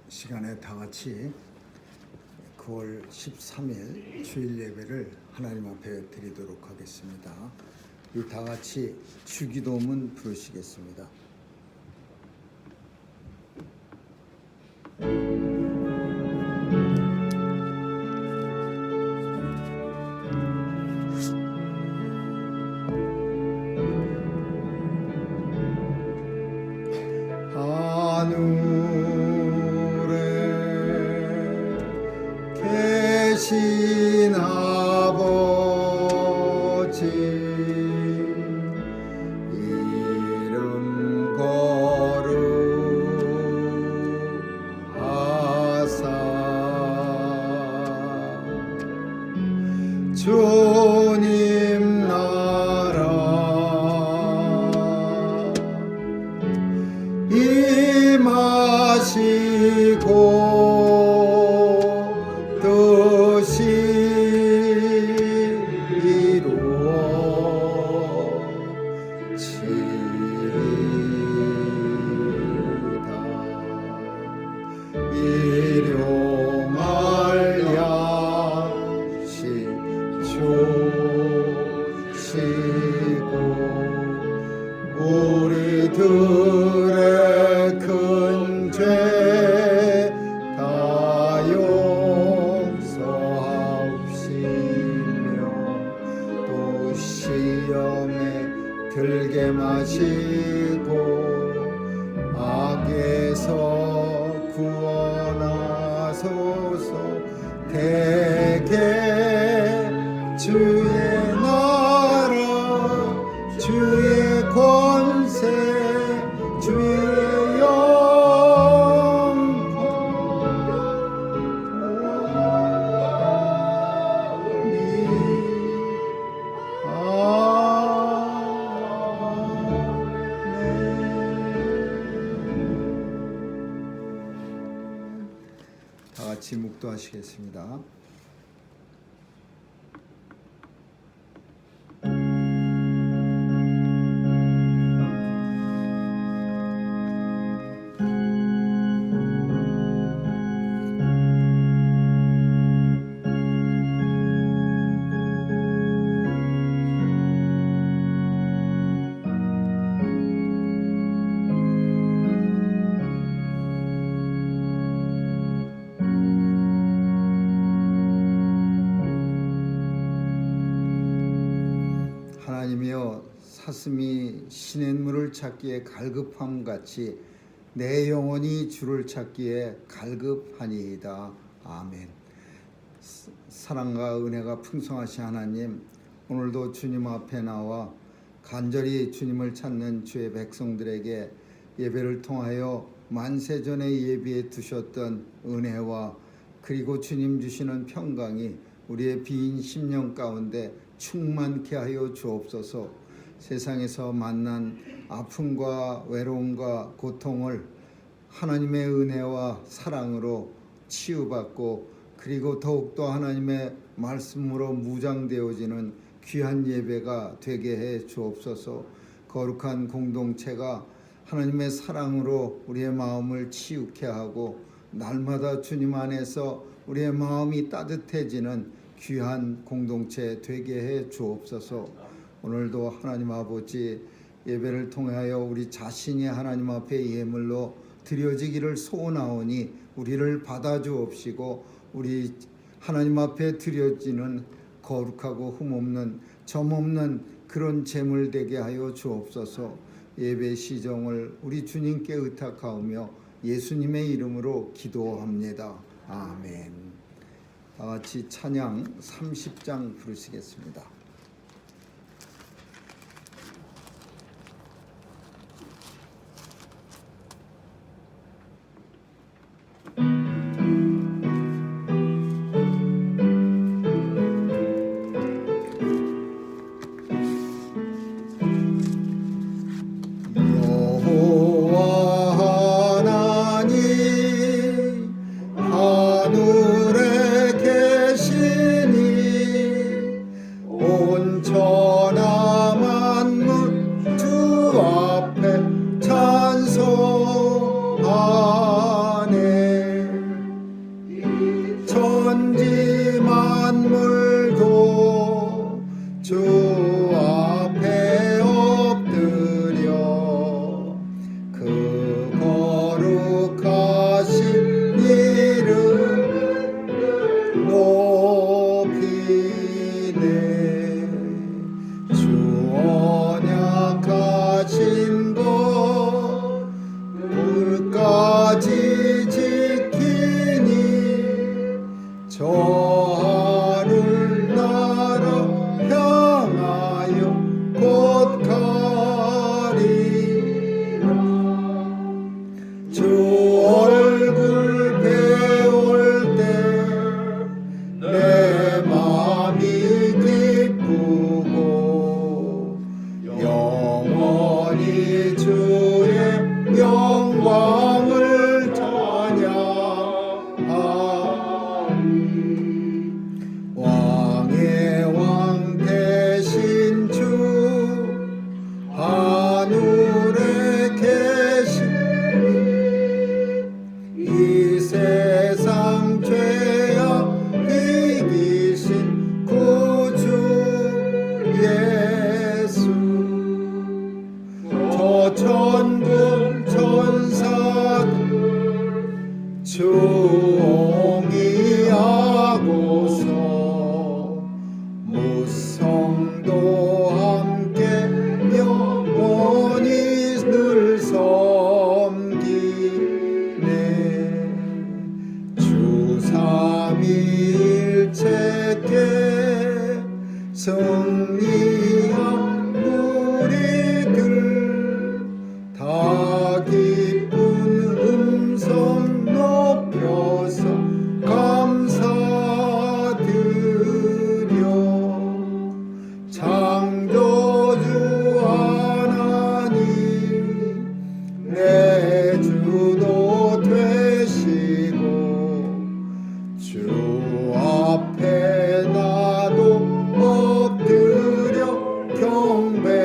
시간에 다 같이 9월 13일 주일 예배를 하나님 앞에 드리도록 하겠습니다. 우리 다 같이 주기도문 부르시겠습니다. 계신 아버지 이름 거룩하사 주님 나라 임하시고 일용할 양식 주시고 우리들의 큰 죄 다 용서하옵시며 또 시험에 들게 마시고 악에서 구원하소서. 대개 주의 나라 주의 권세 주의 영광 다 같이 묵도하시겠습니다. 하나님이여, 사슴이 시냇물을 찾기에 갈급함 같이 내 영혼이 주를 찾기에 갈급하니이다. 아멘. 사랑과 은혜가 풍성하신 하나님, 오늘도 주님 앞에 나와 간절히 주님을 찾는 주의 백성들에게 예배를 통하여 만세전에 예비해 두셨던 은혜와 그리고 주님 주시는 평강이 우리의 빈 심령 가운데 충만케 하여 주옵소서. 세상에서 만난 아픔과 외로움과 고통을 하나님의 은혜와 사랑으로 치유받고 그리고 더욱더 하나님의 말씀으로 무장되어지는 귀한 예배가 되게 해 주옵소서. 거룩한 공동체가 하나님의 사랑으로 우리의 마음을 치유케 하고 날마다 주님 안에서 우리의 마음이 따뜻해지는 귀한 공동체 되게 해 주옵소서. 오늘도 하나님 아버지 예배를 통하여 우리 자신이 하나님 앞에 예물로 드려지기를 소원하오니 우리를 받아 주옵시고 우리 하나님 앞에 드려지는 거룩하고 흠없는 점없는 그런 제물 되게 하여 주옵소서. 예배 시정을 우리 주님께 의탁하오며 예수님의 이름으로 기도합니다. 아멘. 다 같이 찬양 30장 부르시겠습니다. 하늘에 계시니 끝까지 지키니 저 하늘 나라 향하여 곧 가리라. 주 얼굴 배울 때 내 마음이 기쁘고 영원히 주의 영광을 찬양하리. 왕의 왕 되신 주 하늘에 계시니 이 세상 죄악 이기신 구주 예수 저 천군 천사들 주옹이하고서 무성도 함께 영원히 늘 섬기네. 주 삼위일체께 승리한 우리들 다 기쁜 음성 높여서 감사드려. 창조주 하나님 내 주도 되시고 주 앞에 나도 엎드려 경배하네.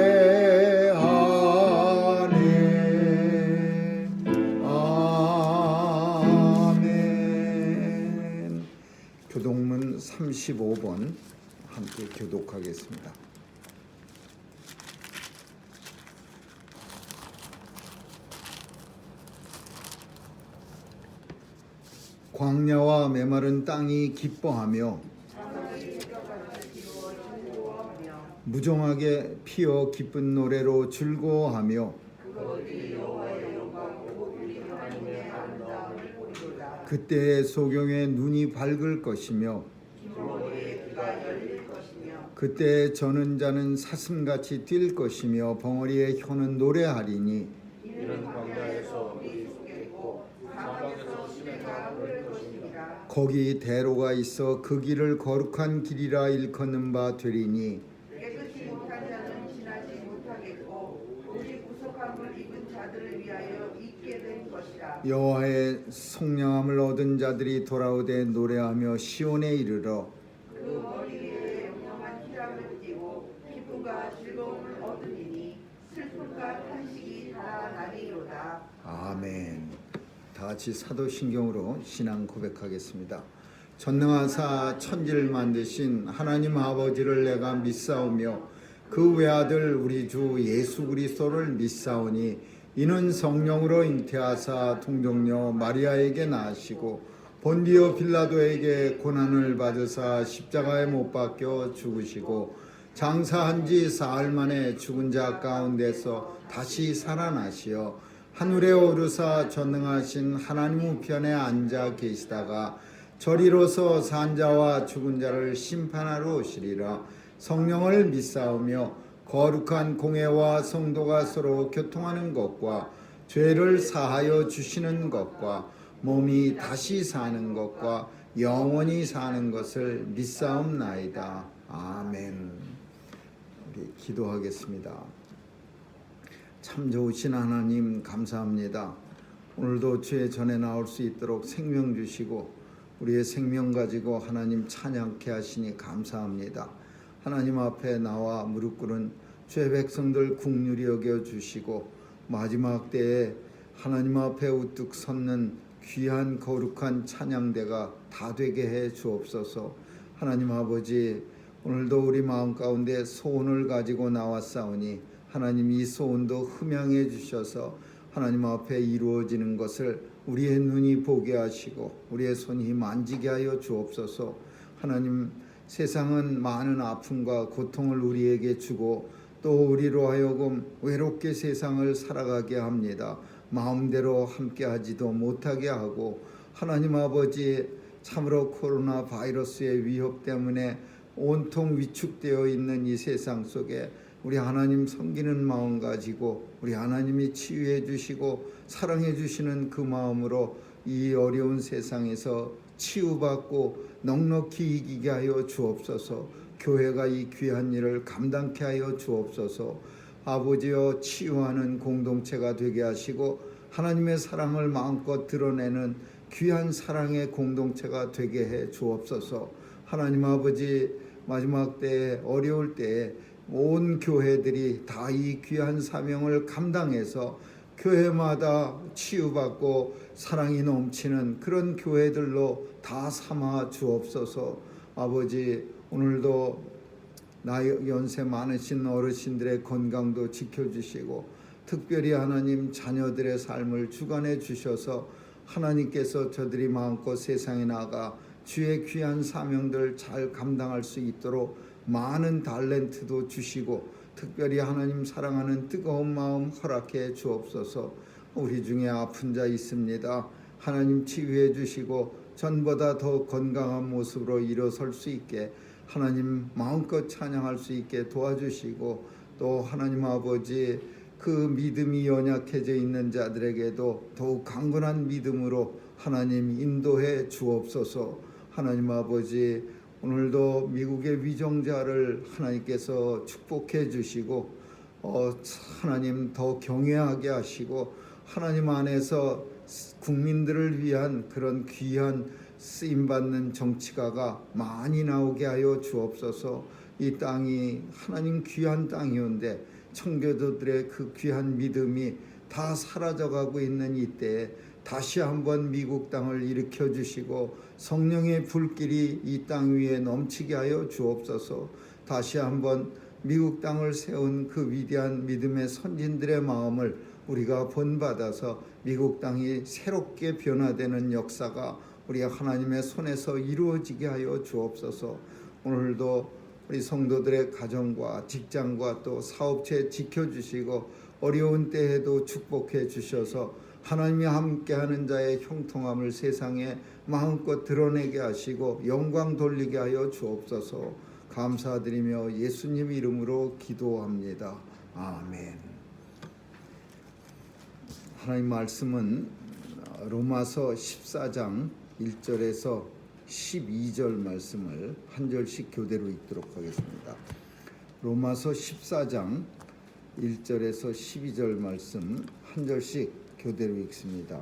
아멘. 교독문 35번 함께 교독하겠습니다. 광야와 메마른 땅이 기뻐하며 무정하게 피어 기쁜 노래로 즐거워하며 그때의 소경의 눈이 밝을 것이며 그때의 저는 자는 사슴같이 뛸 것이며 벙어리의 혀는 노래하리니 이는 광야에서 물이 솟겠고 사막에서 시내가 흐를 것입니다. 거기 대로가 있어 그 길을 거룩한 길이라 일컫는 바 되리니 깨끗이 못한 자는 지나지 못하겠고 오직 구속함을 입은 자들을 위하여 있게 된 것이라. 여호와의 속량함을 얻은 자들이 돌아오되 노래하며 시온에 이르러 그 머리 위에 영영한 희락을 띠고 기쁨과 즐거움을 얻으리니 슬픔과 탄식이 달아나리로다. 아멘. 다 같이 사도신경으로 신앙 고백하겠습니다. 전능하사 천지를 만드신 하나님 아버지를 내가 믿사오며 그 외아들 우리 주 예수 그리스도를 믿사오니 이는 성령으로 잉태하사 동정녀 마리아에게 낳으시고 본디오 빌라도에게 고난을 받으사 십자가에 못 박혀 죽으시고 장사한 지 사흘 만에 죽은 자 가운데서 다시 살아나시어 하늘에 오르사 전능하신 하나님 우편에 앉아 계시다가 저리로서 산 자와 죽은 자를 심판하러 오시리라. 성령을 믿사오며 거룩한 공회와 성도가 서로 교통하는 것과 죄를 사하여 주시는 것과 몸이 다시 사는 것과 영원히 사는 것을 믿사옵나이다. 아멘. 우리 기도하겠습니다. 참 좋으신 하나님 감사합니다. 오늘도 주의 전에 나올 수 있도록 생명 주시고 우리의 생명 가지고 하나님 찬양케 하시니 감사합니다. 하나님 앞에 나와 무릎 꿇은 주의 백성들 긍휼히 여겨 주시고 마지막 때에 하나님 앞에 우뚝 섰는 귀한 거룩한 찬양대가 다 되게 해 주옵소서. 하나님 아버지, 오늘도 우리 마음 가운데 소원을 가지고 나왔사오니 하나님 이 소원도 흠양해 주셔서 하나님 앞에 이루어지는 것을 우리의 눈이 보게 하시고 우리의 손이 만지게 하여 주옵소서. 하나님, 세상은 많은 아픔과 고통을 우리에게 주고 또 우리로 하여금 외롭게 세상을 살아가게 합니다. 마음대로 함께하지도 못하게 하고 하나님 아버지 참으로 코로나 바이러스의 위협 때문에 온통 위축되어 있는 이 세상 속에 우리 하나님 섬기는 마음 가지고 우리 하나님이 치유해 주시고 사랑해 주시는 그 마음으로 이 어려운 세상에서 치유받고 넉넉히 이기게 하여 주옵소서. 교회가 이 귀한 일을 감당케 하여 주옵소서. 아버지여 치유하는 공동체가 되게 하시고 하나님의 사랑을 마음껏 드러내는 귀한 사랑의 공동체가 되게 해 주옵소서. 하나님 아버지 마지막 때에 어려울 때에 온 교회들이 다 이 귀한 사명을 감당해서 교회마다 치유받고 사랑이 넘치는 그런 교회들로 다 삼아 주옵소서. 아버지 오늘도 나이 연세 많으신 어르신들의 건강도 지켜주시고 특별히 하나님 자녀들의 삶을 주관해 주셔서 하나님께서 저들이 마음껏 세상에 나가 주의 귀한 사명들 잘 감당할 수 있도록 많은 달란트도 주시고 특별히 하나님 사랑하는 뜨거운 마음 허락해 주옵소서. 우리 중에 아픈 자 있습니다. 하나님 치유해 주시고 전보다 더 건강한 모습으로 일어설 수 있게 하나님 마음껏 찬양할 수 있게 도와주시고 또 하나님 아버지 그 믿음이 연약해져 있는 자들에게도 더욱 강건한 믿음으로 하나님 인도해 주옵소서. 하나님 아버지 오늘도 미국의 위정자를 하나님께서 축복해 주시고 하나님 더 경외하게 하시고 하나님 안에서 국민들을 위한 그런 귀한 쓰임받는 정치가가 많이 나오게 하여 주옵소서. 이 땅이 하나님 귀한 땅이온데 청교도들의 그 귀한 믿음이 다 사라져가고 있는 이때에 다시 한번 미국 땅을 일으켜 주시고 성령의 불길이 이 땅 위에 넘치게 하여 주옵소서. 다시 한번 미국 땅을 세운 그 위대한 믿음의 선진들의 마음을 우리가 본받아서 미국 땅이 새롭게 변화되는 역사가 우리 하나님의 손에서 이루어지게 하여 주옵소서. 오늘도 우리 성도들의 가정과 직장과 또 사업체 지켜주시고 어려운 때에도 축복해 주셔서 하나님이 함께하는 자의 형통함을 세상에 마음껏 드러내게 하시고 영광 돌리게 하여 주옵소서. 감사드리며 예수님 이름으로 기도합니다. 아멘. 하나님 말씀은 로마서 14장 1절에서 12절 말씀을 한 절씩 교대로 읽도록 하겠습니다. 로마서 14장 1절에서 12절 말씀 한 절씩 교대로 읽습니다.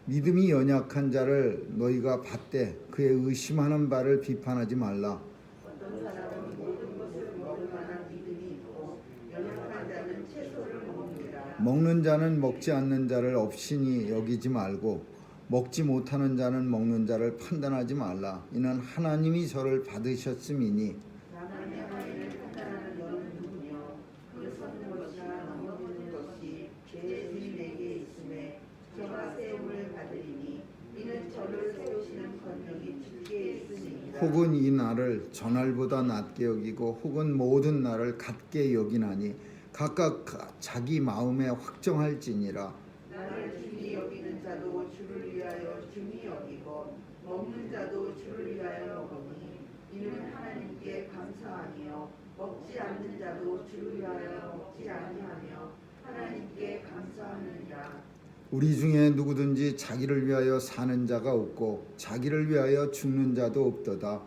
믿음이 연약한 자를 너희가 받되 그의 의심하는 바를 비판하지 말라. 어떤 사람은 모든 것을 먹을 만한 믿음이 있고 연약한 자는 채소를 먹느니라. 먹는 자는 먹지 않는 자를 업신이 여기지 말고 먹지 못하는 자는 먹는 자를 판단하지 말라. 이는 하나님이 저를 받으셨음이니. 남의 아이를 판단하는 너는 누구며 그 섞는 것이나 넘어지는 것이 제 주인에게 있음에 저가 세움을 받으리니 이는 저를 세우시는 권능이 주께 있으니이다. 혹은 이 날을 전날보다 낮게 여기고 혹은 모든 날을 같게 여기나니 각각 자기 마음에 확정할지니라. 나를 중히 여기는 자도 주를 위하여 중히 여기고 먹는 자도 주를 위하여 먹으니 이는 하나님께 감사하며 먹지 않는 자도 주를 위하여 먹지 아니하며 하나님께 감사하느니라. 우리 중에 누구든지 자기를 위하여 사는 자가 없고 자기를 위하여 죽는 자도 없도다.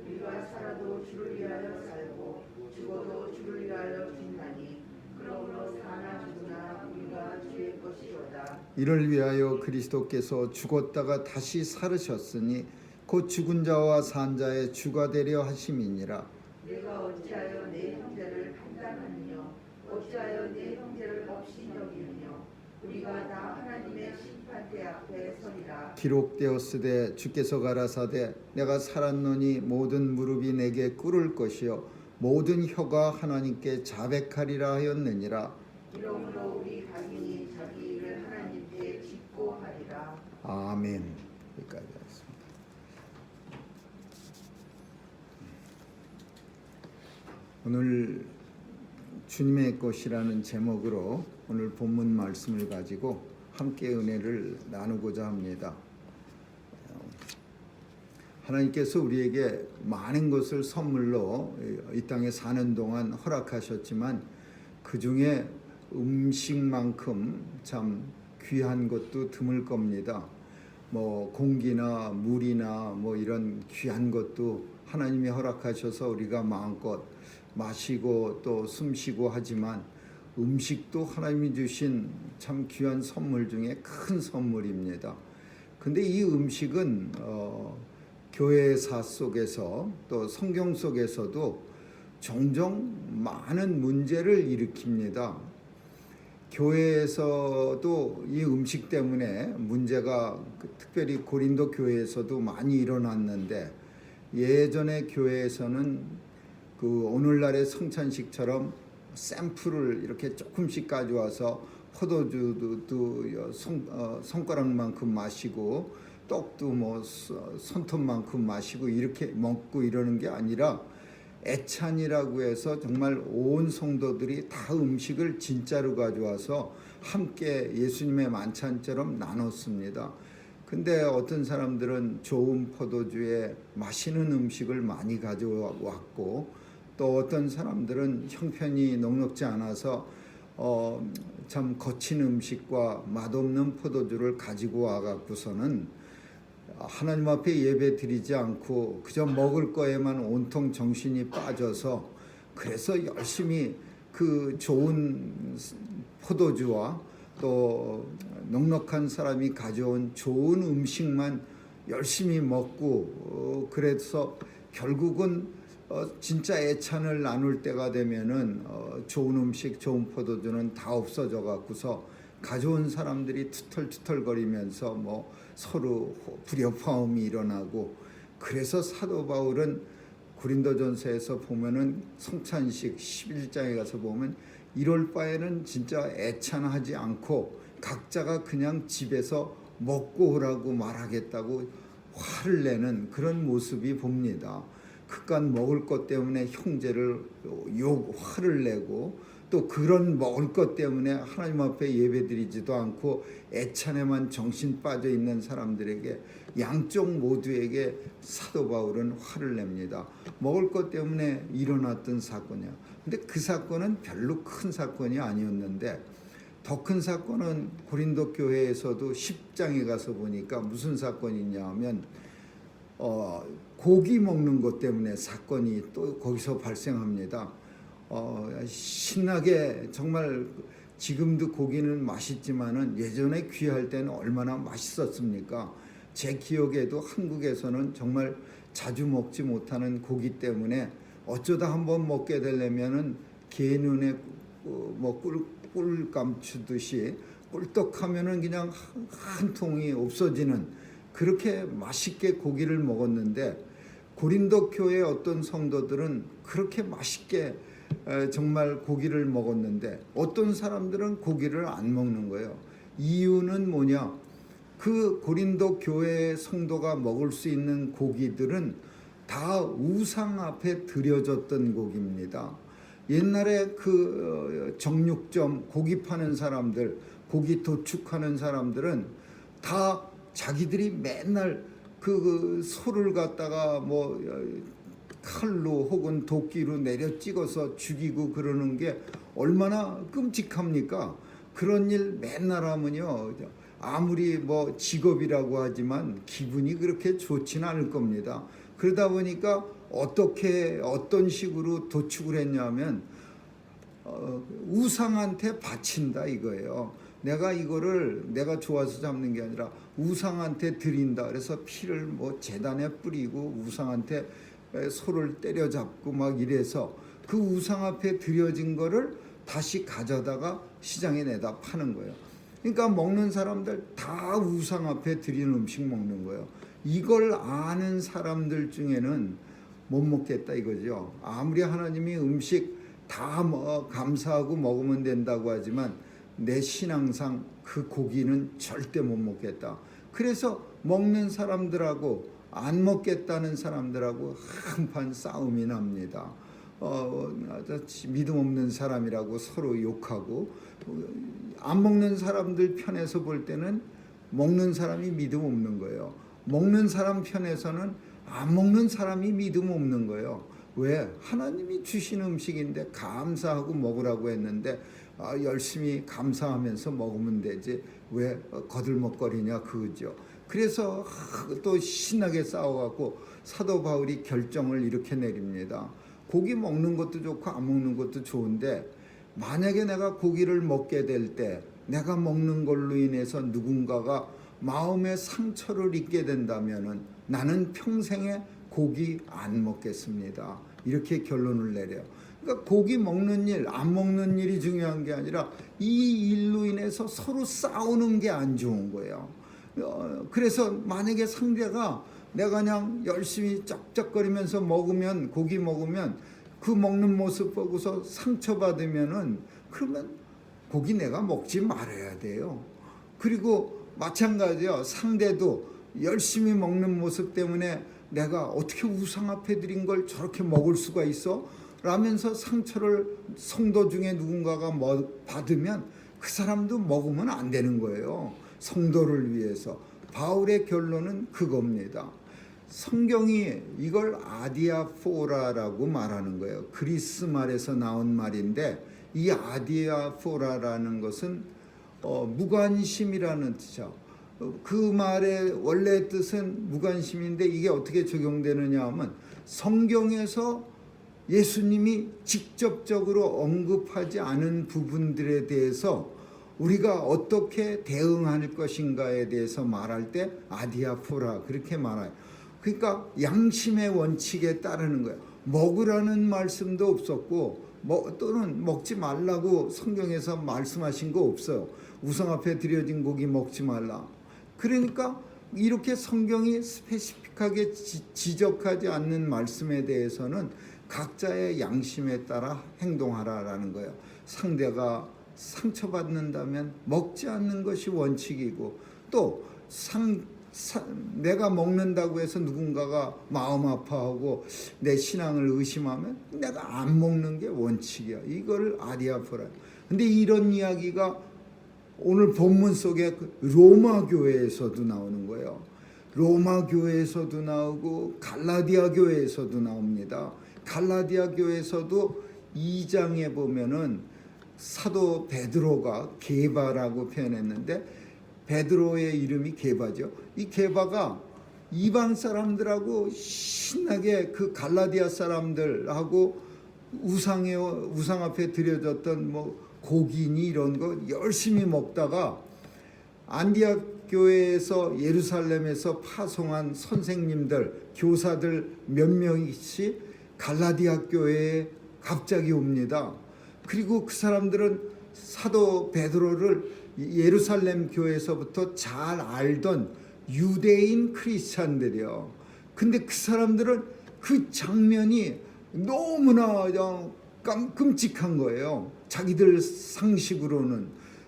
우리가 살아도 주를 위하여 살고 죽어도 주를 위하여 죽나니 그러므로 사나 죽으나 우리가 주의 것이로다. 이를 위하여 그리스도께서 죽었다가 다시 살으셨으니 곧 죽은 자와 산 자의 주가 되려 하심이니라. 내가 어찌하여 내 형제를 판단하느냐 어찌하여 내 형제를 없이 여기느냐 우리가 다 하나님의 심판대 앞에 서리라. 기록되었으되 주께서 가라사대 내가 살았노니 모든 무릎이 내게 꿇을 것이요 모든 혀가 하나님께 자백하리라 하였느니라. 이러므로 우리 각인이 자기 일을 하나님께 짓고 하리라. 아멘. 여기까지 하겠습니다. 오늘 주님의 것이라는 제목으로 오늘 본문 말씀을 가지고 함께 은혜를 나누고자 합니다. 하나님께서 우리에게 많은 것을 선물로 이 땅에 사는 동안 허락하셨지만 그 중에 음식만큼 참 귀한 것도 드물 겁니다. 뭐 공기나 물이나 뭐 이런 귀한 것도 하나님이 허락하셔서 우리가 마음껏 마시고 또 숨쉬고 하지만 음식도 하나님이 주신 참 귀한 선물 중에 큰 선물입니다. 근데 이 음식은 교회사 속에서 또 성경 속에서도 종종 많은 문제를 일으킵니다. 교회에서도 이 음식 때문에 문제가 특별히 고린도 교회에서도 많이 일어났는데, 예전에 교회에서는 그 오늘날의 성찬식처럼 샘플을 이렇게 조금씩 가져와서 포도주도 손가락만큼 마시고 떡도 뭐 손톱만큼 마시고 이렇게 먹고 이러는 게 아니라 애찬이라고 해서 정말 온 성도들이 다 음식을 진짜로 가져와서 함께 예수님의 만찬처럼 나눴습니다. 근데 어떤 사람들은 좋은 포도주에 맛있는 음식을 많이 가져왔고, 또 어떤 사람들은 형편이 넉넉지 않아서 참 거친 음식과 맛없는 포도주를 가지고 와갖고서는 하나님 앞에 예배 드리지 않고 그저 먹을 거에만 온통 정신이 빠져서, 그래서 열심히 그 좋은 포도주와 또 넉넉한 사람이 가져온 좋은 음식만 열심히 먹고, 그래서 결국은 진짜 애찬을 나눌 때가 되면은 좋은 음식, 좋은 포도주는 다 없어져 갖고서 가져온 사람들이 투털투털거리면서 뭐 서로 불협화음이 일어나고, 그래서 사도 바울은 고린도전서에서 보면은 성찬식 11장에 가서 보면 이럴 바에는 진짜 애찬하지 않고 각자가 그냥 집에서 먹고 오라고 말하겠다고 화를 내는 그런 모습이 봅니다. 그깟 먹을 것 때문에 형제를 화를 내고, 또 그런 먹을 것 때문에 하나님 앞에 예배드리지도 않고 애찬에만 정신 빠져 있는 사람들에게, 양쪽 모두에게 사도 바울은 화를 냅니다. 먹을 것 때문에 일어났던 사건이야. 근데 그 사건은 별로 큰 사건이 아니었는데, 더 큰 사건은 고린도 교회에서도 10장에 가서 보니까 무슨 사건이 있냐면 고기 먹는 것 때문에 사건이 또 거기서 발생합니다. 신나게 정말 지금도 고기는 맛있지만은 예전에 귀할 때는 얼마나 맛있었습니까? 제 기억에도 한국에서는 정말 자주 먹지 못하는 고기 때문에 어쩌다 한번 먹게 되려면은 개 눈에 뭐 꿀 감추듯이 꿀떡하면은 그냥 한 통이 없어지는, 그렇게 맛있게 고기를 먹었는데, 고린도 교회 어떤 성도들은 그렇게 맛있게 정말 고기를 먹었는데 어떤 사람들은 고기를 안 먹는 거예요. 이유는 뭐냐? 그 고린도 교회 성도가 먹을 수 있는 고기들은 다 우상 앞에 드려졌던 고기입니다. 옛날에 그 정육점 고기 파는 사람들, 고기 도축하는 사람들은 다 자기들이 맨날 그 소를 갖다가 뭐 칼로 혹은 도끼로 내려 찍어서 죽이고 그러는 게 얼마나 끔찍합니까? 그런 일 맨날 하면요, 아무리 뭐 직업이라고 하지만 기분이 그렇게 좋지는 않을 겁니다. 그러다 보니까 어떤 식으로 도축을 했냐면 우상한테 바친다 이거예요. 내가 이거를 내가 좋아서 잡는 게 아니라 우상한테 드린다. 그래서 피를 뭐 제단에 뿌리고 우상한테 소를 때려잡고 막 이래서 그 우상 앞에 드려진 거를 다시 가져다가 시장에 내다 파는 거예요. 그러니까 먹는 사람들 다 우상 앞에 드리는 음식 먹는 거예요. 이걸 아는 사람들 중에는 못 먹겠다 이거죠. 아무리 하나님이 음식 다 감사하고 먹으면 된다고 하지만 내 신앙상 그 고기는 절대 못 먹겠다. 그래서 먹는 사람들하고 안 먹겠다는 사람들하고 한판 싸움이 납니다. 믿음 없는 사람이라고 서로 욕하고, 안 먹는 사람들 편에서 볼 때는 먹는 사람이 믿음 없는 거예요. 먹는 사람 편에서는 안 먹는 사람이 믿음 없는 거예요. 왜? 하나님이 주신 음식인데 감사하고 먹으라고 했는데 열심히 감사하면서 먹으면 되지 왜 거들먹거리냐 그거죠. 그래서 또 신나게 싸워갖고 사도 바울이 결정을 이렇게 내립니다. 고기 먹는 것도 좋고 안 먹는 것도 좋은데 만약에 내가 고기를 먹게 될 때 내가 먹는 걸로 인해서 누군가가 마음의 상처를 입게 된다면은 나는 평생에 고기 안 먹겠습니다. 이렇게 결론을 내려요. 그러니까 고기 먹는 일, 안 먹는 일이 중요한 게 아니라 이 일로 인해서 서로 싸우는 게 안 좋은 거예요. 그래서 만약에 상대가 내가 그냥 열심히 쩍쩍거리면서 먹으면 고기 먹으면 그 먹는 모습 보고서 상처받으면은 그러면 고기 내가 먹지 말아야 돼요. 그리고 마찬가지요. 상대도 열심히 먹는 모습 때문에 내가 어떻게 우상 앞에 드린 걸 저렇게 먹을 수가 있어? 라면서 상처를 성도 중에 누군가가 받으면 그 사람도 먹으면 안 되는 거예요. 성도를 위해서. 바울의 결론은 그겁니다. 성경이 이걸 아디아포라라고 말하는 거예요. 그리스 말에서 나온 말인데 이 아디아포라라는 것은 무관심이라는 뜻이죠. 그 말의 원래 뜻은 무관심인데 이게 어떻게 적용되느냐 하면 성경에서 예수님이 직접적으로 언급하지 않은 부분들에 대해서 우리가 어떻게 대응할 것인가에 대해서 말할 때 아디아포라 그렇게 말해요. 그러니까 양심의 원칙에 따르는 거예요. 먹으라는 말씀도 없었고 또는 먹지 말라고 성경에서 말씀하신 거 없어요. 우상 앞에 드려진 고기 먹지 말라. 그러니까 이렇게 성경이 스페시픽하게 지적하지 않는 말씀에 대해서는 각자의 양심에 따라 행동하라라는 거예요. 상대가 상처받는다면 먹지 않는 것이 원칙이고 또 내가 먹는다고 해서 누군가가 마음 아파하고 내 신앙을 의심하면 내가 안 먹는 게 원칙이야. 이걸 아디아포라. 근데 이런 이야기가 오늘 본문 속에 로마 교회에서도 나오는 거예요. 로마 교회에서도 나오고 갈라디아 교회에서도 나옵니다. 갈라디아 교회에서도 2장에 보면은 사도 베드로가 게바라고 표현했는데 베드로의 이름이 게바죠. 이 게바가 이방 사람들하고 신나게 그 갈라디아 사람들하고 우상 앞에 드려졌던 고기니 이런 거 열심히 먹다가 안디옥 교회에서 예루살렘에서 파송한 선생님들, 교사들 몇 명씩 갈라디아 교회에 갑자기 옵니다. 그리고 그 사람들은 사도 베드로를 예루살렘 교회에서부터 잘 알던 유대인 크리스찬들이요. 근데 그 사람들은 그 장면이 너무나 끔찍한 거예요. 자기들 상식으로는.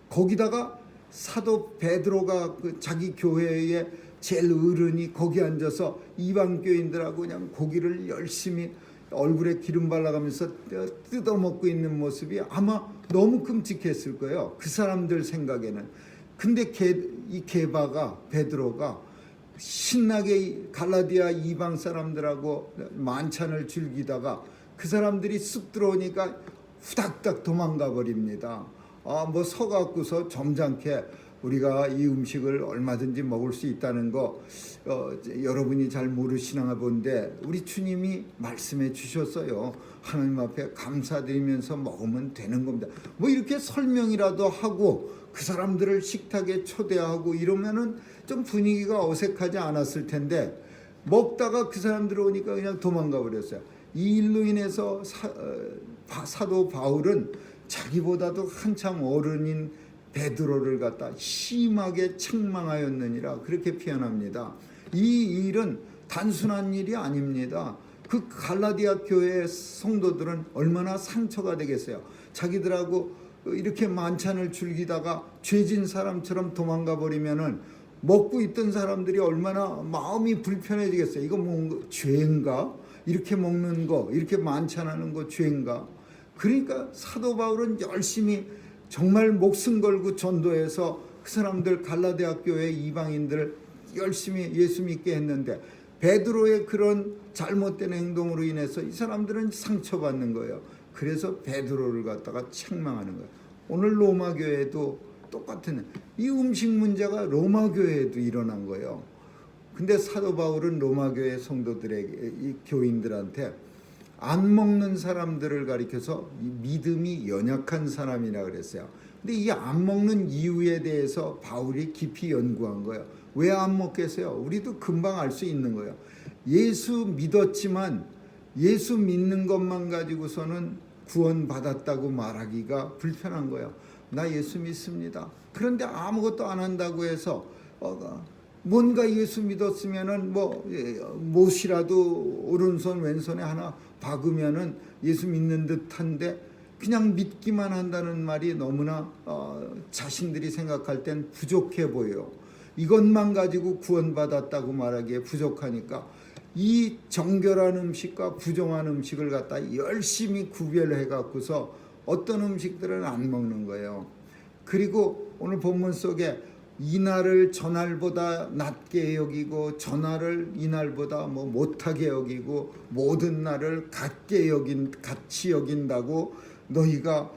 거기다가 사도 베드로가 자기 교회의 제일 어른이 거기 앉아서 이방 교인들하고 그냥 고기를 열심히 얼굴에 기름 발라가면서 뜯어먹고 있는 모습이 아마 너무 끔찍했을 거예요. 그 사람들 생각에는. 근데 이 게바가 베드로가 신나게 갈라디아 이방 사람들하고 만찬을 즐기다가 그 사람들이 쑥 들어오니까 후닥닥 도망가 버립니다. 서갖고서 점잖게 우리가 이 음식을 얼마든지 먹을 수 있다는 거 여러분이 잘 모르시나 본데 우리 주님이 말씀해 주셨어요. 하나님 앞에 감사드리면서 먹으면 되는 겁니다. 이렇게 설명이라도 하고 그 사람들을 식탁에 초대하고 이러면은 좀 분위기가 어색하지 않았을 텐데 먹다가 그 사람들 오니까 그냥 도망가 버렸어요. 이 일로 인해서 사도 바울은 자기보다도 한참 어른인 베드로를 갖다 심하게 책망하였느니라 그렇게 표현합니다. 이 일은 단순한 일이 아닙니다. 그 갈라디아 교회의 성도들은 얼마나 상처가 되겠어요. 자기들하고 이렇게 만찬을 즐기다가 죄진 사람처럼 도망가 버리면은 먹고 있던 사람들이 얼마나 마음이 불편해지겠어요. 이거 죄인가? 이렇게 먹는 거, 이렇게 만찬하는 거 죄인가? 그러니까 사도 바울은 열심히 정말 목숨 걸고 전도해서 그 사람들 갈라디아 교회 이방인들 열심히 예수 믿게 했는데 베드로의 그런 잘못된 행동으로 인해서 이 사람들은 상처받는 거예요. 그래서 베드로를 갖다가 책망하는 거예요. 오늘 로마 교회도 똑같은 이 음식 문제가 로마 교회에도 일어난 거예요. 근데 사도 바울은 로마 교회 성도들에게, 이 교인들한테 안 먹는 사람들을 가리켜서 믿음이 연약한 사람이라 그랬어요. 근데 이 안 먹는 이유에 대해서 바울이 깊이 연구한 거예요. 왜 안 먹겠어요? 우리도 금방 알 수 있는 거예요. 예수 믿었지만 예수 믿는 것만 가지고서는 구원받았다고 말하기가 불편한 거예요. 나 예수 믿습니다. 그런데 아무것도 안 한다고 해서 뭔가 예수 믿었으면은 못이라도 오른손 왼손에 하나 박으면은 예수 믿는 듯한데 그냥 믿기만 한다는 말이 너무나 자신들이 생각할 땐 부족해 보여요. 이것만 가지고 구원받았다고 말하기에 부족하니까 이 정결한 음식과 부정한 음식을 갖다 열심히 구별해 갖고서 어떤 음식들은 안 먹는 거예요. 그리고 오늘 본문 속에 이날을 저날보다 낮게 여기고 저날을 이날보다 못하게 여기고 모든 날을 같이 여긴다고 너희가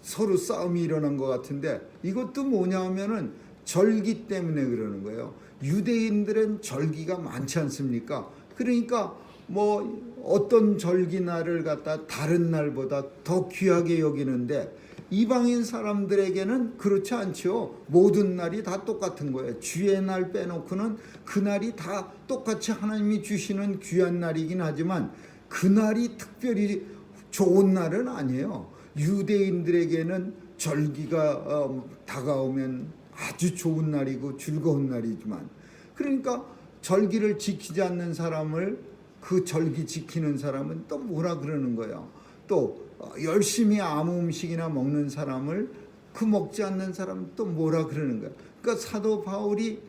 서로 싸움이 일어난 것 같은데 이것도 뭐냐 하면은 절기 때문에 그러는 거예요. 유대인들은 절기가 많지 않습니까? 그러니까 어떤 절기 날을 갖다 다른 날보다 더 귀하게 여기는데 이방인 사람들에게는 그렇지 않죠. 모든 날이 다 똑같은 거예요. 주의 날 빼놓고는 그 날이 다 똑같이 하나님이 주시는 귀한 날이긴 하지만 그 날이 특별히 좋은 날은 아니에요. 유대인들에게는 절기가 다가오면 아주 좋은 날이고 즐거운 날이지만 그러니까 절기를 지키지 않는 사람을 그 절기 지키는 사람은 또 뭐라 그러는 거예요. 또 열심히 아무 음식이나 먹는 사람을 그 먹지 않는 사람은 또 뭐라 그러는 거예요. 그러니까 사도 바울이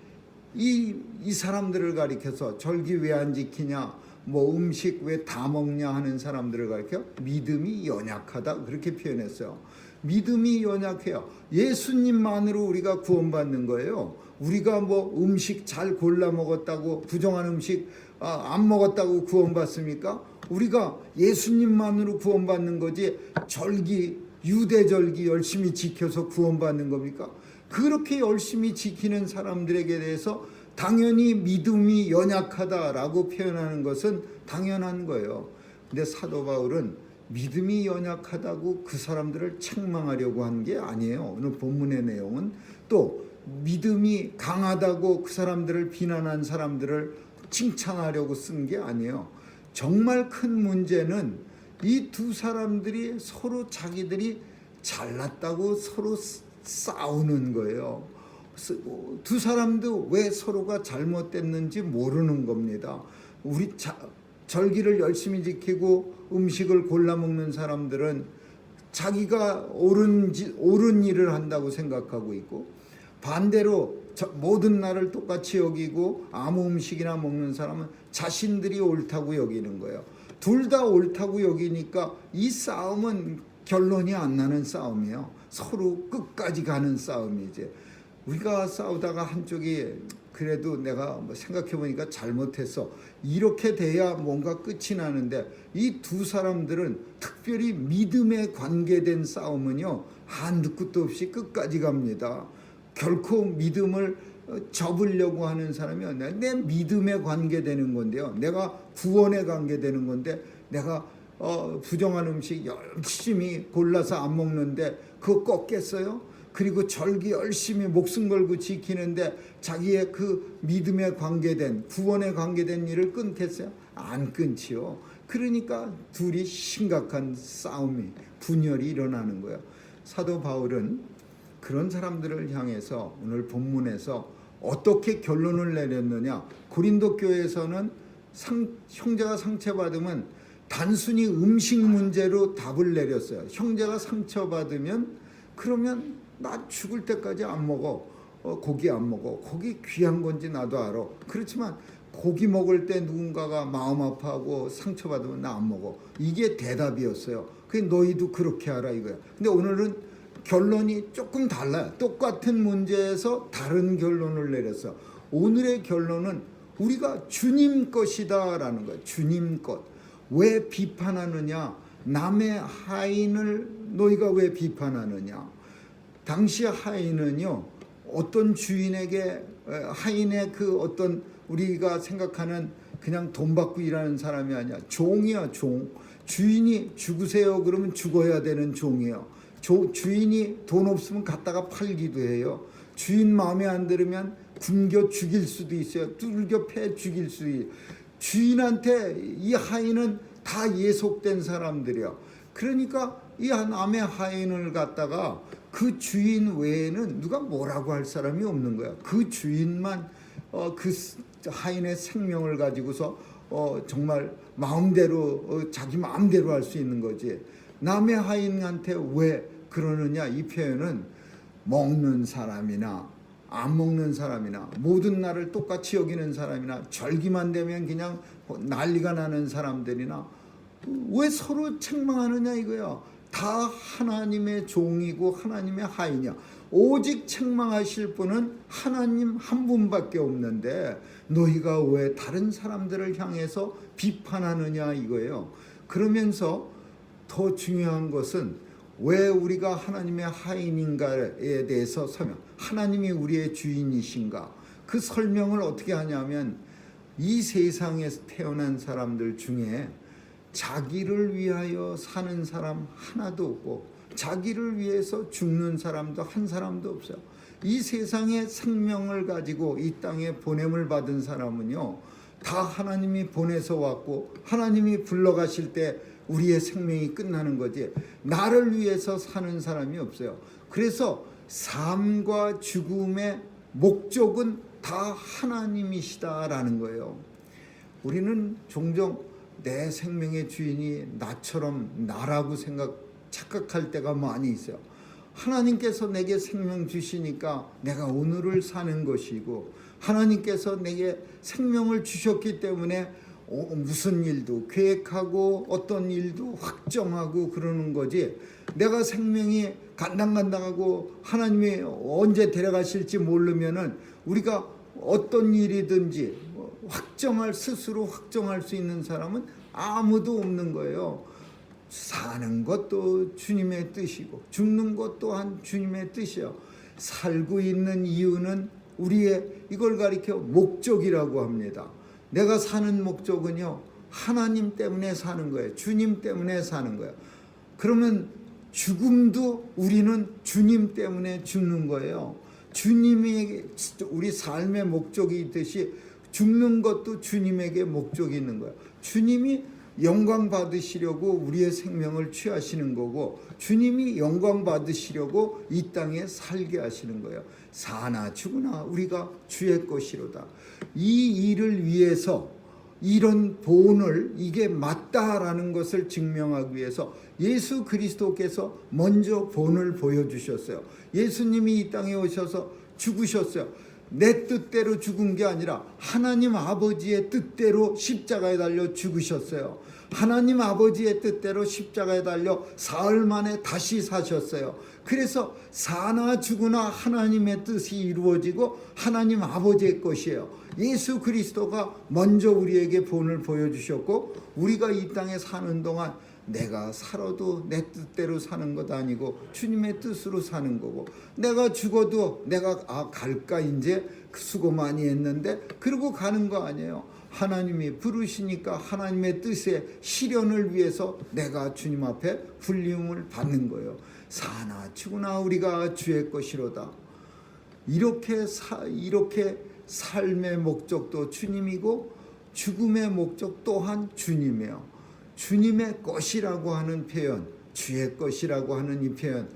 이 사람들을 가리켜서 절기 왜 안 지키냐, 음식 왜 다 먹냐 하는 사람들을 가리켜 믿음이 연약하다 그렇게 표현했어요. 믿음이 연약해요. 예수님만으로 우리가 구원받는 거예요. 우리가 음식 잘 골라 먹었다고 부정한 음식 안 먹었다고 구원받습니까? 우리가 예수님만으로 구원받는 거지 절기 유대절기 열심히 지켜서 구원받는 겁니까? 그렇게 열심히 지키는 사람들에게 대해서 당연히 믿음이 연약하다라고 표현하는 것은 당연한 거예요. 근데 사도 바울은 믿음이 연약하다고 그 사람들을 책망하려고 한 게 아니에요. 오늘 본문의 내용은 또 믿음이 강하다고 그 사람들을 비난한 사람들을 칭찬하려고 쓴 게 아니에요. 정말 큰 문제는 이 두 사람들이 서로 자기들이 잘났다고 서로 싸우는 거예요. 두 사람도 왜 서로가 잘못됐는지 모르는 겁니다. 우리 절기를 열심히 지키고 음식을 골라 먹는 사람들은 자기가 옳은 일을 한다고 생각하고 있고 반대로 모든 날을 똑같이 여기고 아무 음식이나 먹는 사람은 자신들이 옳다고 여기는 거예요. 둘 다 옳다고 여기니까 이 싸움은 결론이 안 나는 싸움이에요. 서로 끝까지 가는 싸움이지. 우리가 싸우다가 한쪽이 그래도 내가 생각해 보니까 잘못했어 이렇게 돼야 뭔가 끝이 나는데 이 두 사람들은 특별히 믿음에 관계된 싸움은요 한두 끝도 없이 끝까지 갑니다. 결코 믿음을 접으려고 하는 사람이 내 믿음에 관계되는 건데요. 내가 구원에 관계되는 건데 내가 부정한 음식 열심히 골라서 안 먹는데 그거 꺾겠어요? 그리고 절기 열심히 목숨 걸고 지키는데 자기의 그 믿음에 관계된 구원에 관계된 일을 끊겠어요? 안 끊지요. 그러니까 둘이 심각한 싸움이 분열이 일어나는 거예요. 사도 바울은 그런 사람들을 향해서 오늘 본문에서 어떻게 결론을 내렸느냐. 고린도 교회에서는 형제가 상처받으면 단순히 음식 문제로 답을 내렸어요. 형제가 상처받으면 그러면 나 죽을 때까지 안 먹어. 고기 안 먹어. 고기 귀한 건지 나도 알아. 그렇지만 고기 먹을 때 누군가가 마음 아파하고 상처받으면 나 안 먹어. 이게 대답이었어요. 그게 너희도 그렇게 하라 이거야. 근데 오늘은 결론이 조금 달라요. 똑같은 문제에서 다른 결론을 내렸어. 오늘의 결론은 우리가 주님 것이다라는 거예요. 주님 것. 왜 비판하느냐? 남의 하인을 너희가 왜 비판하느냐? 당시 하인은요, 어떤 주인에게 하인의 그 어떤 우리가 생각하는 그냥 돈 받고 일하는 사람이 아니야. 종이야, 종. 주인이 죽으세요 그러면 죽어야 되는 종이에요. 주인이 돈 없으면 갖다가 팔기도 해요. 주인 마음에 안 들으면 굶겨 죽일 수도 있어요. 뚫겨 패 죽일 수도 있어요. 주인한테 이 하인은 다 예속된 사람들이야. 그러니까 이 남의 하인을 갖다가 그 주인 외에는 누가 뭐라고 할 사람이 없는 거야. 그 주인만 그 하인의 생명을 가지고서 정말 마음대로 자기 마음대로 할 수 있는 거지. 남의 하인한테 왜 그러느냐? 이 표현은 먹는 사람이나 안 먹는 사람이나 모든 날을 똑같이 여기는 사람이나 절기만 되면 그냥 난리가 나는 사람들이나 왜 서로 책망하느냐 이거야. 다 하나님의 종이고 하나님의 하인이야. 오직 책망하실 분은 하나님 한 분밖에 없는데 너희가 왜 다른 사람들을 향해서 비판하느냐 이거예요. 그러면서 더 중요한 것은 왜 우리가 하나님의 하인인가에 대해서 설명. 하나님이 우리의 주인이신가? 그 설명을 어떻게 하냐면 이 세상에서 태어난 사람들 중에 자기를 위하여 사는 사람 하나도 없고 자기를 위해서 죽는 사람도 한 사람도 없어요. 이 세상에 생명을 가지고 이 땅에 보냄을 받은 사람은요, 다 하나님이 보내서 왔고 하나님이 불러가실 때 우리의 생명이 끝나는 거지 나를 위해서 사는 사람이 없어요. 그래서 삶과 죽음의 목적은 다 하나님이시다라는 거예요. 우리는 종종 내 생명의 주인이 나처럼 나라고 착각할 때가 많이 있어요. 하나님께서 내게 생명 주시니까 내가 오늘을 사는 것이고 하나님께서 내게 생명을 주셨기 때문에 무슨 일도 계획하고 어떤 일도 확정하고 그러는 거지. 내가 생명이 간당간당하고 하나님이 언제 데려가실지 모르면은 우리가 어떤 일이든지 스스로 확정할 수 있는 사람은 아무도 없는 거예요. 사는 것도 주님의 뜻이고 죽는 것 또한 주님의 뜻이에요. 살고 있는 이유는 우리의 이걸 가리켜 목적이라고 합니다. 내가 사는 목적은요, 하나님 때문에 사는 거예요. 주님 때문에 사는 거예요. 그러면 죽음도 우리는 주님 때문에 죽는 거예요. 주님이 우리 삶의 목적이 있듯이 죽는 것도 주님에게 목적이 있는 거예요. 주님이 영광 받으시려고 우리의 생명을 취하시는 거고 주님이 영광 받으시려고 이 땅에 살게 하시는 거예요. 사나 죽으나 우리가 주의 것이로다. 이 일을 위해서 이런 본을 이게 맞다라는 것을 증명하기 위해서 예수 그리스도께서 먼저 본을 보여주셨어요. 예수님이 이 땅에 오셔서 죽으셨어요. 내 뜻대로 죽은 게 아니라 하나님 아버지의 뜻대로 십자가에 달려 죽으셨어요. 하나님 아버지의 뜻대로 십자가에 달려 사흘 만에 다시 사셨어요. 그래서 사나 죽으나 하나님의 뜻이 이루어지고 하나님 아버지의 것이에요. 예수 그리스도가 먼저 우리에게 본을 보여주셨고 우리가 이 땅에 사는 동안 내가 살아도 내 뜻대로 사는 것 아니고 주님의 뜻으로 사는 거고 내가 죽어도 내가 갈까 이제 수고 많이 했는데 그러고 가는 거 아니에요. 하나님이 부르시니까 하나님의 뜻의 실현을 위해서 내가 주님 앞에 불림을 받는 거예요. 사나 죽으나 우리가 주의 것이로다. 이렇게 삶의 목적도 주님이고 죽음의 목적 또한 주님이에요. 주님의 것이라고 하는 표현, 주의 것이라고 하는 이 표현,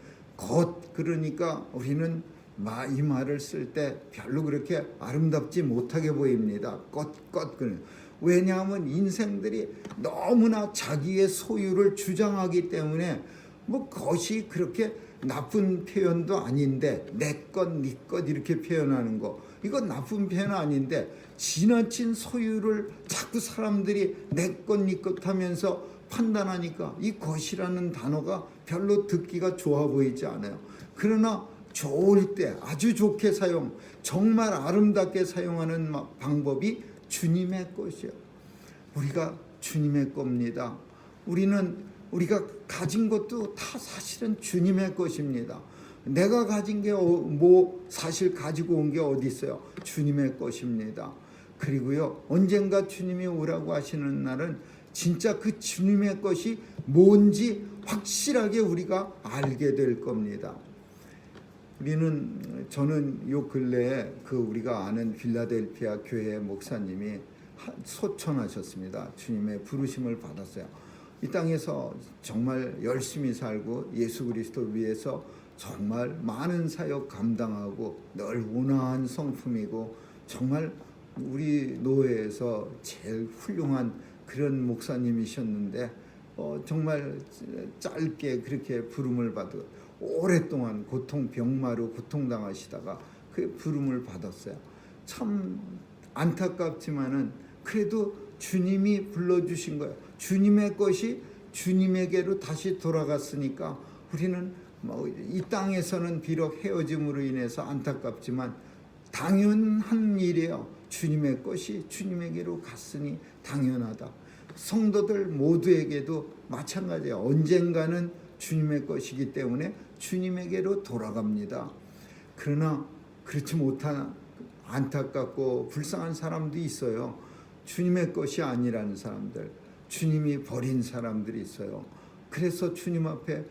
그러니까 우리는 이 말을 쓸 때 별로 그렇게 아름답지 못하게 보입니다. 왜냐하면 인생들이 너무나 자기의 소유를 주장하기 때문에 것이 그렇게 나쁜 표현도 아닌데 내 것, 네 것 이렇게 표현하는 거, 이건 나쁜 표현 아닌데 지나친 소유를 자꾸 사람들이 내 것, 네 것 하면서 판단하니까 이 것이라는 단어가 별로 듣기가 좋아 보이지 않아요. 그러나 좋을 때 아주 좋게 사용, 정말 아름답게 사용하는 방법이 주님의 것이에요. 우리가 주님의 겁니다. 우리가 가진 것도 다 사실은 주님의 것입니다. 내가 가진 게 사실 가지고 온 게 어디 있어요? 주님의 것입니다. 그리고요, 언젠가 주님이 오라고 하시는 날은 진짜 그 주님의 것이 뭔지 확실하게 우리가 알게 될 겁니다. 저는 요 근래에 우리가 아는 필라델피아 교회 목사님이 소천하셨습니다. 주님의 부르심을 받았어요. 이 땅에서 정말 열심히 살고 예수 그리스도 위해서 정말 많은 사역 감당하고 늘 온화한 성품이고 정말 우리 노회에서 제일 훌륭한 그런 목사님이셨는데 정말 짧게 그렇게 부름을 받고 오랫동안 병마로 고통당하시다가 그 부름을 받았어요. 참 안타깝지만은 그래도 주님이 불러주신 거예요. 주님의 것이 주님에게로 다시 돌아갔으니까 우리는 이 땅에서는 비록 헤어짐으로 인해서 안타깝지만 당연한 일이에요. 주님의 것이 주님에게로 갔으니 당연하다. 성도들 모두에게도 마찬가지예요. 언젠가는 주님의 것이기 때문에 주님에게로 돌아갑니다. 그러나 그렇지 못한 안타깝고 불쌍한 사람도 있어요. 주님의 것이 아니라는 사람들, 주님이 버린 사람들이 있어요. 그래서 주님 앞에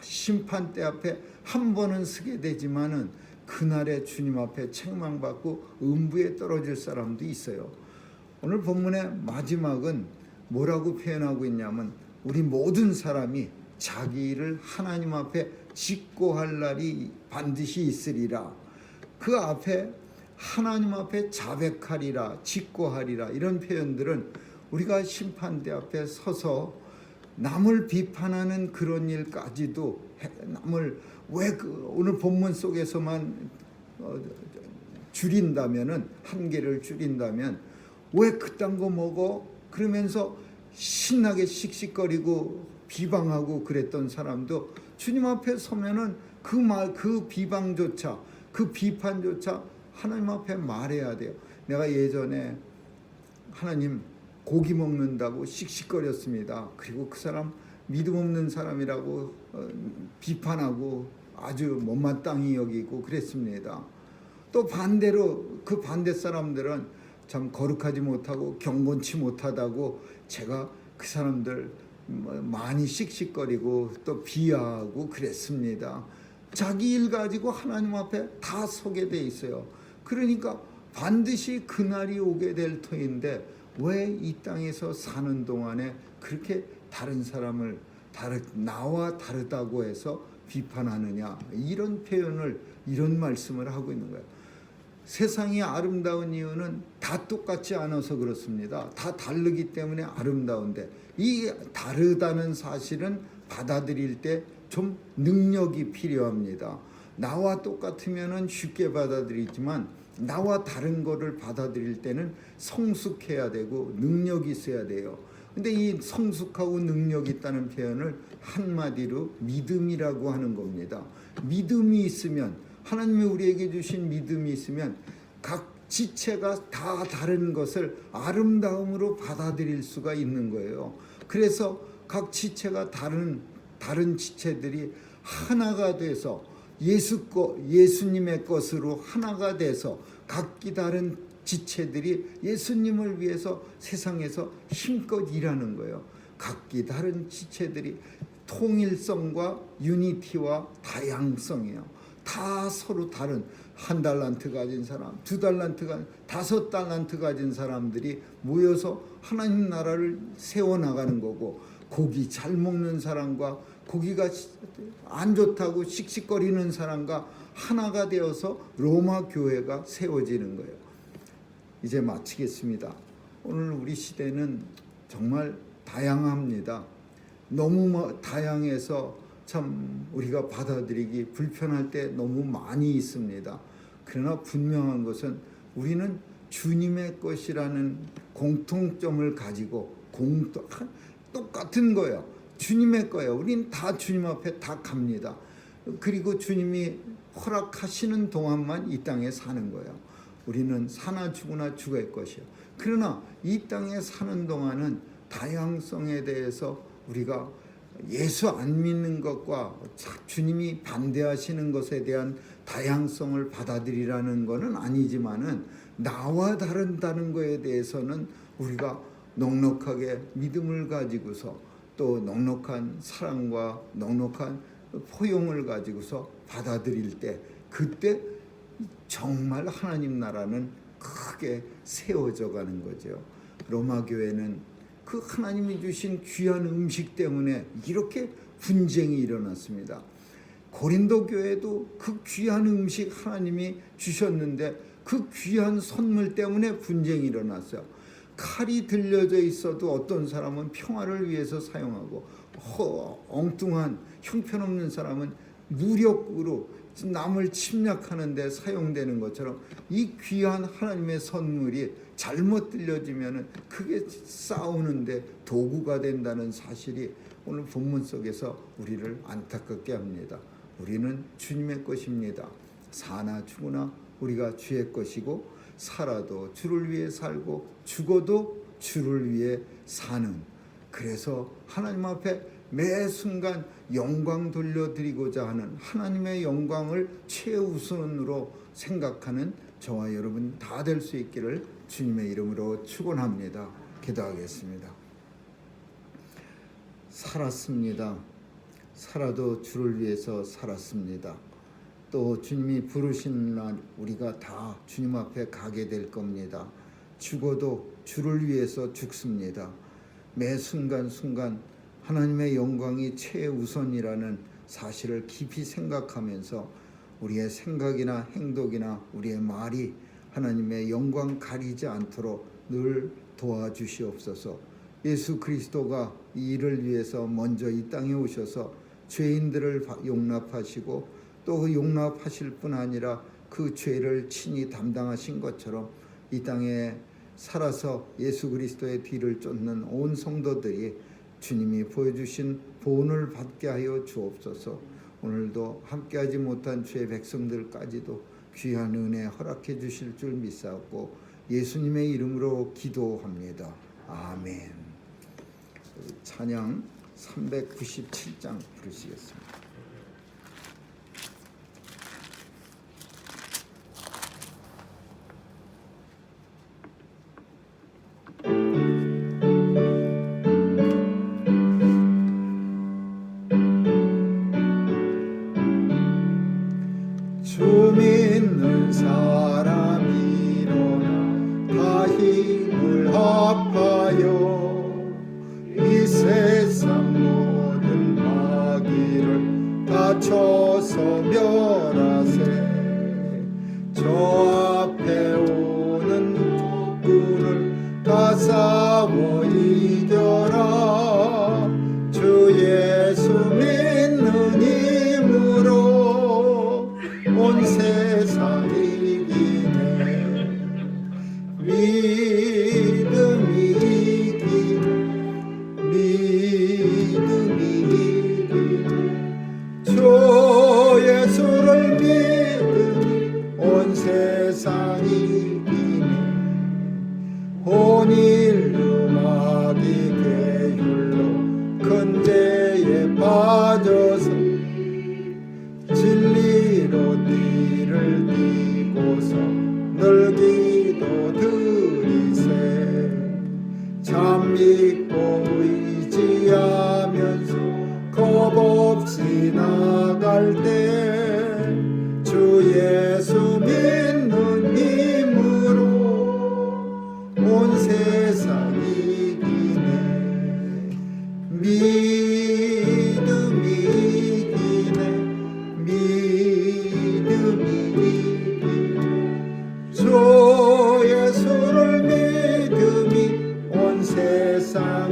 심판대 앞에 한 번은 서게 되지만은 그날에 주님 앞에 책망받고 음부에 떨어질 사람도 있어요. 오늘 본문의 마지막은 뭐라고 표현하고 있냐면 우리 모든 사람이 자기 일을 하나님 앞에 직고할 날이 반드시 있으리라. 그 앞에 하나님 앞에 자백하리라, 직고하리라, 이런 표현들은 우리가 심판대 앞에 서서 남을 비판하는 그런 일까지도 오늘 본문 속에서만 줄인다면은, 한계를 줄인다면 왜 그딴 거 먹어? 그러면서 신나게 씩씩거리고 비방하고 그랬던 사람도 주님 앞에 서면은 그 비방조차, 그 비판조차 하나님 앞에 말해야 돼요. 내가 예전에 하나님 고기 먹는다고 씩씩거렸습니다. 그리고 그 사람 믿음 없는 사람이라고 비판하고 아주 못마땅히 여기고 그랬습니다. 또 반대로 그 반대 사람들은 참 거룩하지 못하고 경건치 못하다고 제가 그 사람들 많이 씩씩거리고 또 비하하고 그랬습니다. 자기 일 가지고 하나님 앞에 다 서게 돼 있어요. 그러니까 반드시 그날이 오게 될 터인데 왜 이 땅에서 사는 동안에 그렇게 다른 사람을 나와 다르다고 해서 비판하느냐, 이런 표현을, 이런 말씀을 하고 있는 거예요. 세상이 아름다운 이유는 다 똑같지 않아서 그렇습니다. 다 다르기 때문에 아름다운데 이 다르다는 사실은 받아들일 때 좀 능력이 필요합니다. 나와 똑같으면 쉽게 받아들이지만 나와 다른 거를 받아들일 때는 성숙해야 되고 능력이 있어야 돼요. 근데 이 성숙하고 능력 있다는 표현을 한마디로 믿음이라고 하는 겁니다. 믿음이 있으면, 하나님이 우리에게 주신 믿음이 있으면 각 지체가 다 다른 것을 아름다움으로 받아들일 수가 있는 거예요. 그래서 각 지체가 다른 지체들이 하나가 돼서 예수님의 것으로 하나가 돼서 각기 다른 지체들이 예수님을 위해서 세상에서 힘껏 일하는 거예요. 각기 다른 지체들이 통일성과 유니티와 다양성이에요. 다 서로 다른, 1달란트 가진 사람, 2달란트 가진, 5달란트 가진 사람들이 모여서 하나님 나라를 세워나가는 거고, 고기 잘 먹는 사람과 고기가 안 좋다고 씩씩거리는 사람과 하나가 되어서 로마 교회가 세워지는 거예요. 이제 마치겠습니다. 오늘 우리 시대는 정말 다양합니다. 너무 다양해서 참 우리가 받아들이기 불편할 때 너무 많이 있습니다. 그러나 분명한 것은 우리는 주님의 것이라는 공통점을 가지고 똑같은 거예요. 주님의 거예요. 우리는 다 주님 앞에 다 갑니다. 그리고 주님이 허락하시는 동안만 이 땅에 사는 거예요. 우리는 사나 죽으나 죽을 것이요. 그러나 이 땅에 사는 동안은 다양성에 대해서 우리가 예수 안 믿는 것과 주님이 반대하시는 것에 대한 다양성을 받아들이라는 것은 아니지만은 나와 다른다는 것에 대해서는 우리가 넉넉하게 믿음을 가지고서 또 넉넉한 사랑과 넉넉한 포용을 가지고서 받아들일 때 그때 정말 하나님 나라는 크게 세워져 가는 거죠. 로마 교회는 그 하나님이 주신 귀한 음식 때문에 이렇게 분쟁이 일어났습니다. 고린도 교회도 그 귀한 음식 하나님이 주셨는데 그 귀한 선물 때문에 분쟁이 일어났어요. 칼이 들려져 있어도 어떤 사람은 평화를 위해서 사용하고 엉뚱한 형편없는 사람은 무력으로 남을 침략하는 데 사용되는 것처럼 이 귀한 하나님의 선물이 잘못 들려지면 그게 싸우는데 도구가 된다는 사실이 오늘 본문 속에서 우리를 안타깝게 합니다. 우리는 주님의 것입니다. 사나 죽으나 우리가 주의 것이고 살아도 주를 위해 살고 죽어도 주를 위해 사는, 그래서 하나님 앞에 매 순간 영광 돌려드리고자 하는 하나님의 영광을 최우선으로 생각하는 저와 여러분 다 될 수 있기를 주님의 이름으로 축원합니다. 기도하겠습니다. 살았습니다. 살아도 주를 위해서 살았습니다. 또 주님이 부르시는 날 우리가 다 주님 앞에 가게 될 겁니다. 죽어도 주를 위해서 죽습니다. 매 순간순간 하나님의 영광이 최우선이라는 사실을 깊이 생각하면서 우리의 생각이나 행동이나 우리의 말이 하나님의 영광 가리지 않도록 늘 도와주시옵소서. 예수 그리스도가 이 일을 위해서 먼저 이 땅에 오셔서 죄인들을 용납하시고 또 그 용납하실 뿐 아니라 그 죄를 친히 담당하신 것처럼 이 땅에 살아서 예수 그리스도의 뒤를 쫓는 온 성도들이 주님이 보여주신 본을 받게 하여 주옵소서. 오늘도 함께하지 못한 주의 백성들까지도 귀한 은혜 허락해 주실 줄 믿사옵고 예수님의 이름으로 기도합니다. 아멘. 찬양 397장 부르시겠습니다. 주 믿는 사람이 일어나 다 힘을 합하여 이 세상 모든 마귀를 다 쳐서 멸하세. 저 앞에 오는 적군을 다 싸워 이겨라. 주 예수 믿는 힘으로 온 세상 이기네. 믿음이 이기네. 믿음이 이기네. 주 예수를 믿으니 온 세상 이기네. 온인류 마귀 괴율로 큰 죄에 빠져서 진리로 띠를 띠고서 늘 기도드리세. 참 믿고 의지하면서 겁없이 나갈 때 주 예수 믿는 힘으로 온 세상 이기네. 믿음이 이기네. 믿음이 이기네. 주 예수를 믿음이 온 세상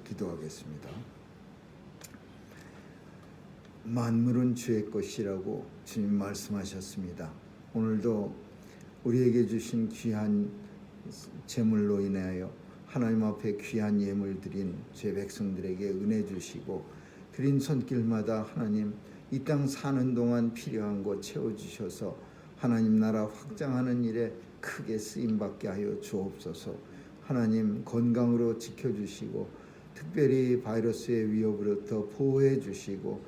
기도하겠습니다. 만물은 주의 것이라고 주님 말씀하셨습니다. 오늘도 우리에게 주신 귀한 제물로 인하여 하나님 앞에 귀한 예물 드린 제 백성들에게 은혜 주시고 드린 손길마다 하나님 이 땅 사는 동안 필요한 것 채워주셔서 하나님 나라 확장하는 일에 크게 쓰임받게 하여 주옵소서. 하나님 건강으로 지켜주시고 특별히 바이러스의 위협으로부터 보호해 주시고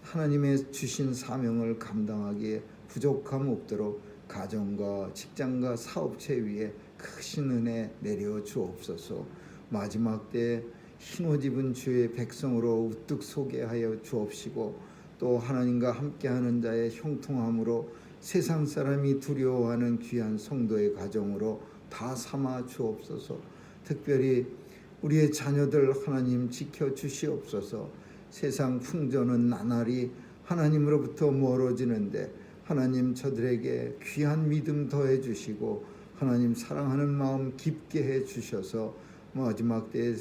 하나님의 주신 사명을 감당하기에 부족함 없도록 가정과 직장과 사업체 위에 크신 은혜 내려 주옵소서. 마지막 때에 흰옷 입은 주의 백성으로 우뚝 서게 하여 주옵시고 또 하나님과 함께하는 자의 형통함으로 세상 사람이 두려워하는 귀한 성도의 가정으로 다 삼아 주옵소서. 특별히 우리의 자녀들 하나님 지켜 주시옵소서. 세상 풍조는 나날이 하나님으로부터 멀어지는데 하나님 저들에게 귀한 믿음 더해 주시고 하나님 사랑하는 마음 깊게 해 주셔서 마지막 때에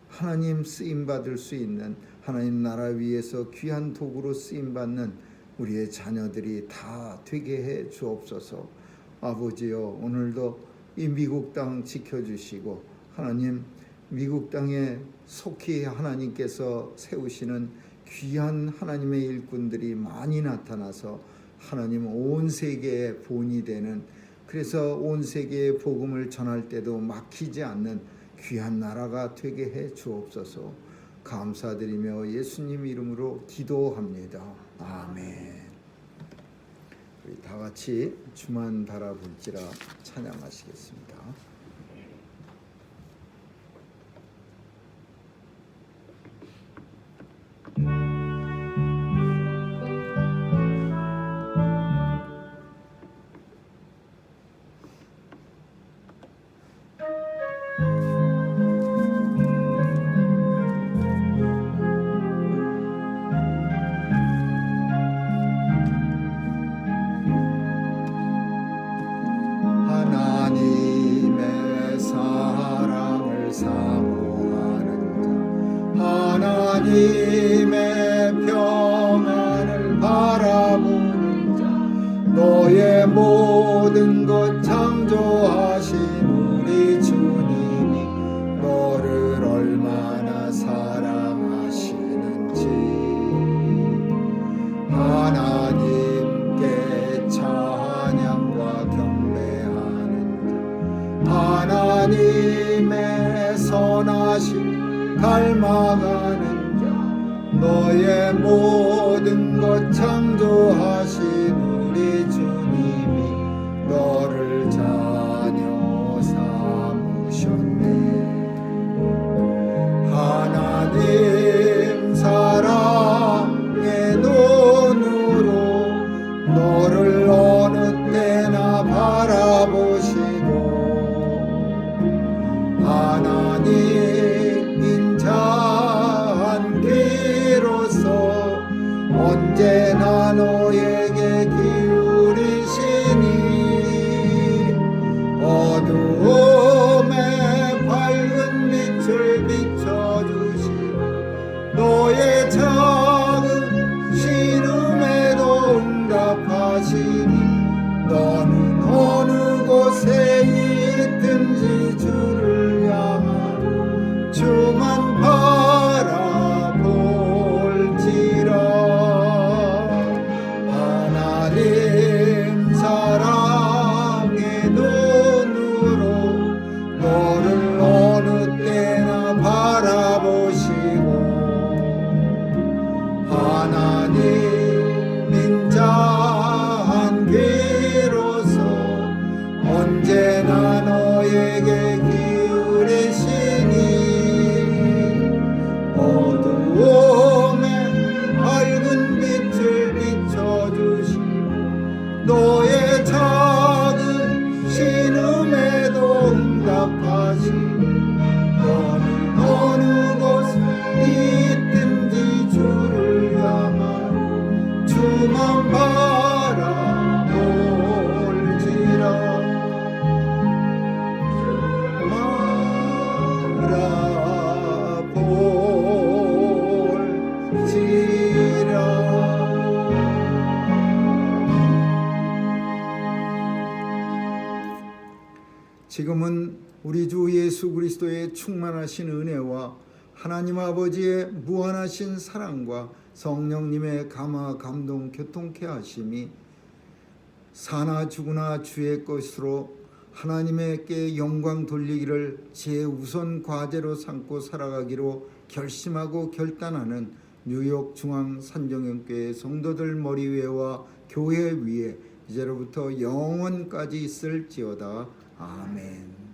하나님 쓰임받을 수 있는 하나님 나라 위에서 귀한 도구로 쓰임받는 우리의 자녀들이 다 되게 해 주옵소서. 아버지여 오늘도 이 미국 땅 지켜주시고 하나님 미국 땅에 속히 하나님께서 세우시는 귀한 하나님의 일꾼들이 많이 나타나서 하나님 온 세계의 본이 되는, 그래서 온 세계에 복음을 전할 때도 막히지 않는 귀한 나라가 되게 해 주옵소서. 감사드리며 예수님 이름으로 기도합니다. 아멘. 우리 다 같이 주만 바라볼지라 찬양하시겠습니다. 하나님의 사랑을 사모하는 자, 하나님의 평안을 바라보는 자, 너의 모든 것 창조하신 우리 주님이 너를 얼마나 사랑하시는지 하나님께 찬양과 경배하는 자, 하나님의 선하심 닮아가는 자, 너의 모든 것 창조하신 우리 주님이 너를 자녀 삼으셨네. 하나님 사랑의 눈으로 너를 어느 때나 바라보시고 하나님 인자한 귀로서 언제나 너에게 지금은 우리 주 예수 그리스도의 충만하신 은혜와 하나님 아버지의 무한하신 사랑과 성령님의 감화 감동 교통케 하심이 사나 죽으나 주의 것으로 하나님께 영광 돌리기를 제우선 과제로 삼고 살아가기로 결심하고 결단하는 뉴욕 중앙 산정형교회 성도들 머리 위에와 교회 위에 이제로부터 영원까지 있을지어다. 아멘.